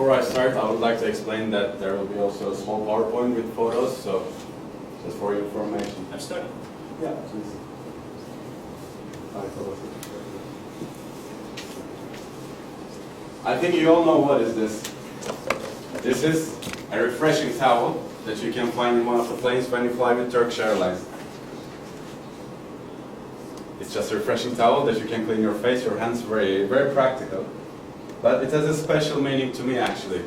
Before I start, I would like to explain that there will be also a small PowerPoint with photos, so just for your information. I'm stuck. Yeah, please. I think you all know what is this. This is a refreshing towel that you can find in one of the planes when you fly with Turkish Airlines. It's just a refreshing towel that you can clean your face, your hands, very, very practical. But it has a special meaning to me actually.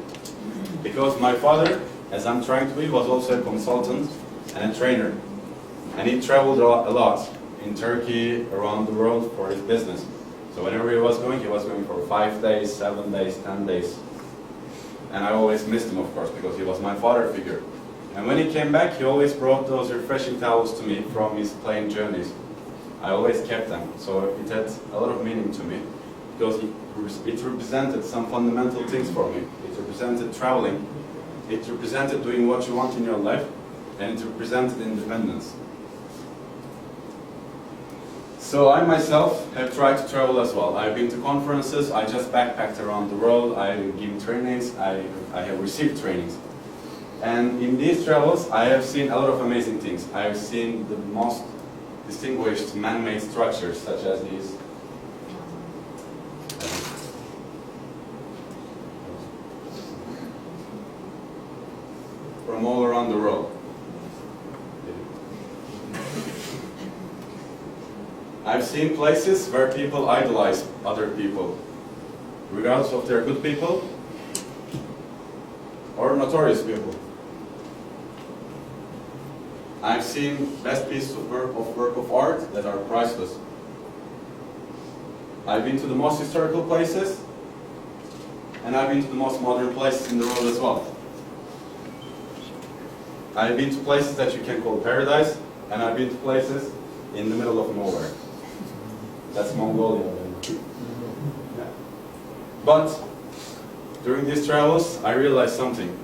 Because my father, as I'm trying to be, was also a consultant and a trainer. And he traveled a lot in Turkey, around the world for his business. So whenever he was going for 5 days, 7 days, 10 days. And I always missed him, of course, because he was my father figure. And when he came back, he always brought those refreshing towels to me from his plane journeys. I always kept them, so it had a lot of meaning to me, because it represented some fundamental things for me. It represented traveling, it represented doing what you want in your life, and it represented independence. So I myself have tried to travel as well. I've been to conferences, I just backpacked around the world, I give trainings, I have received trainings. And in these travels, I have seen a lot of amazing things. I have seen the most distinguished man-made structures, such as these. From all around the world. I've seen places where people idolize other people, regardless of they're good people or notorious people. I've seen best pieces of work of art that are priceless. I've been to the most historical places, and I've been to the most modern places in the world as well. I've been to places that you can call paradise, and I've been to places in the middle of nowhere. That's Mongolia. Yeah. But during these travels, I realized something.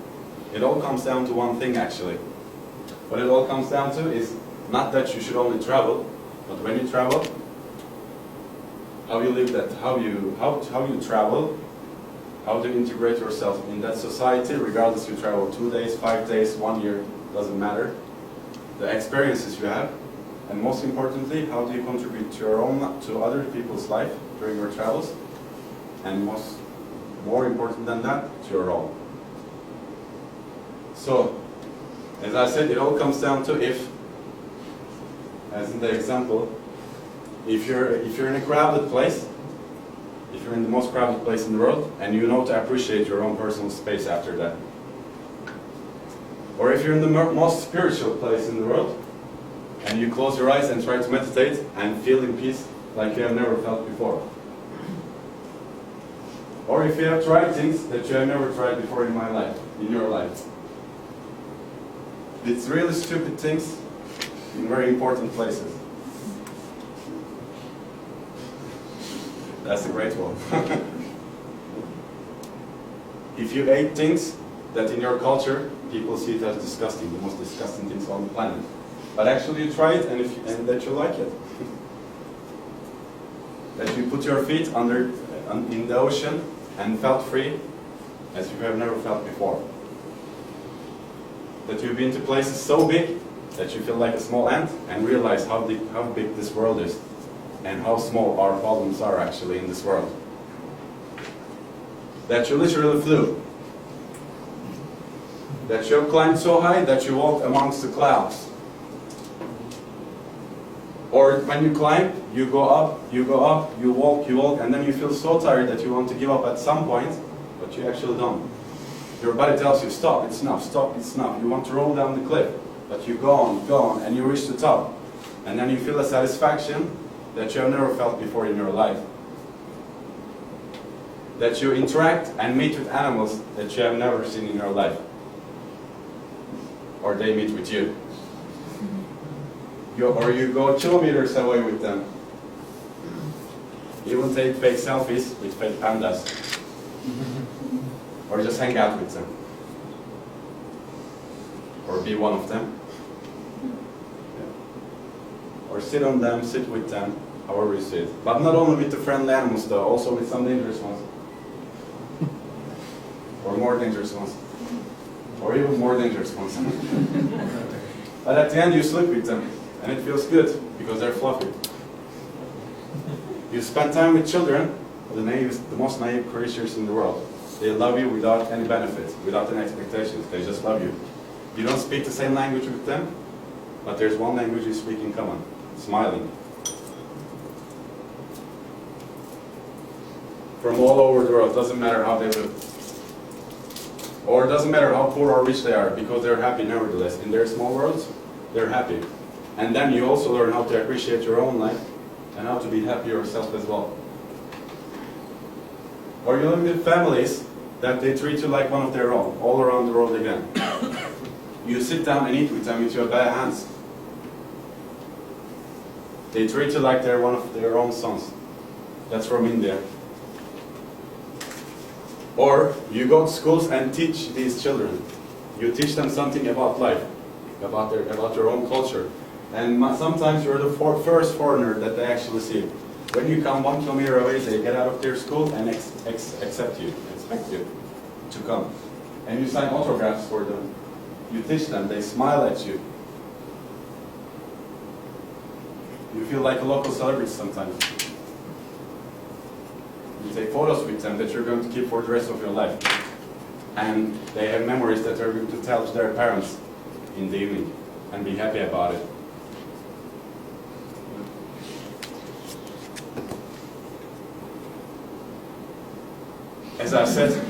It all comes down to one thing, actually. What it all comes down to is not that you should only travel, but when you travel, how you live that, how you travel, how to integrate yourself in that society, regardless you travel 2 days, 5 days, 1 year, doesn't matter. The experiences you have, and most importantly, how do you contribute to other people's life during your travels, and more important than that, to your own. So, as I said, it all comes down to if, as in the example, if you're in a crowded place, if you're in the most crowded place in the world, and you know to appreciate your own personal space after that. Or if you're in the most spiritual place in the world, and you close your eyes and try to meditate and feel in peace like you have never felt before. Or if you have tried things that you have never tried before in your life. It's really stupid things in very important places. That's a great one. If you ate things that in your culture, people see it as disgusting, the most disgusting things on the planet. But actually you try it and that you like it. That you put your feet in the ocean and felt free as you have never felt before. That you've been to places so big that you feel like a small ant and realize how big this world is and how small our problems are actually in this world. That you literally flew. That you have climbed so high that you walked amongst the clouds. Or when you climb, you go up, you walk, and then you feel so tired that you want to give up at some point, but you actually don't. Your body tells you, stop, it's enough, stop, it's enough. You want to roll down the cliff, but you go on, and you reach the top. And then you feel a satisfaction that you have never felt before in your life. That you interact and meet with animals that you have never seen in your life. Or they meet with you. Or you go kilometers away with them. You will take fake selfies with fake pandas. Or just hang out with them. Or be one of them. Yeah. Or sit on them, sit with them, however you see it. But not only with the friendly animals though, also with some dangerous ones. Or more dangerous ones. Or even more dangerous ones. But at the end you sleep with them, and it feels good, because they're fluffy. You spend time with children, the most naive creatures in the world. They love you without any benefits, without any expectations. They just love you. You don't speak the same language with them, but there's one language you speak in common: smiling. From all over the world, doesn't matter how they live. Or it doesn't matter how poor or rich they are, because they're happy nevertheless. In their small worlds, they're happy. And then you also learn how to appreciate your own life and how to be happy yourself as well. Or you live with families that they treat you like one of their own, all around the world again. You sit down and eat with them with your bare hands. They treat you like they're one of their own sons. That's from India. Or you go to schools and teach these children. You teach them something about life, about their own culture. And sometimes you're the first foreigner that they actually see. When you come 1 kilometer away, they get out of their school and expect you to come. And you sign autographs for them. You teach them, they smile at you. You feel like a local celebrity sometimes. You take photos with them that you're going to keep for the rest of your life. And they have memories that they're going to tell to their parents in the evening and be happy about it. As I said,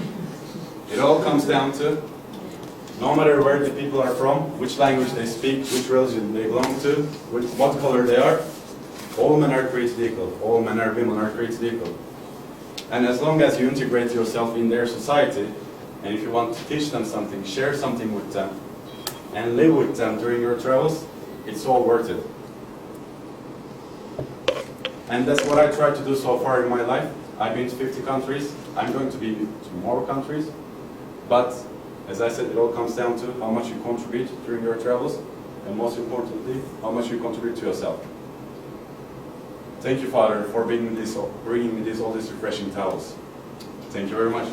it all comes down to, no matter where the people are from, which language they speak, which religion they belong to, what color they are, all men are created equal. All men and women are created equal. And as long as you integrate yourself in their society, and if you want to teach them something, share something with them, and live with them during your travels, it's all worth it. And that's what I tried to do so far in my life. I've been to 50 countries. I'm going to be to more countries. But, as I said, it all comes down to how much you contribute during your travels, and most importantly, how much you contribute to yourself. Thank you, Father, for bringing me all these refreshing towels. Thank you very much.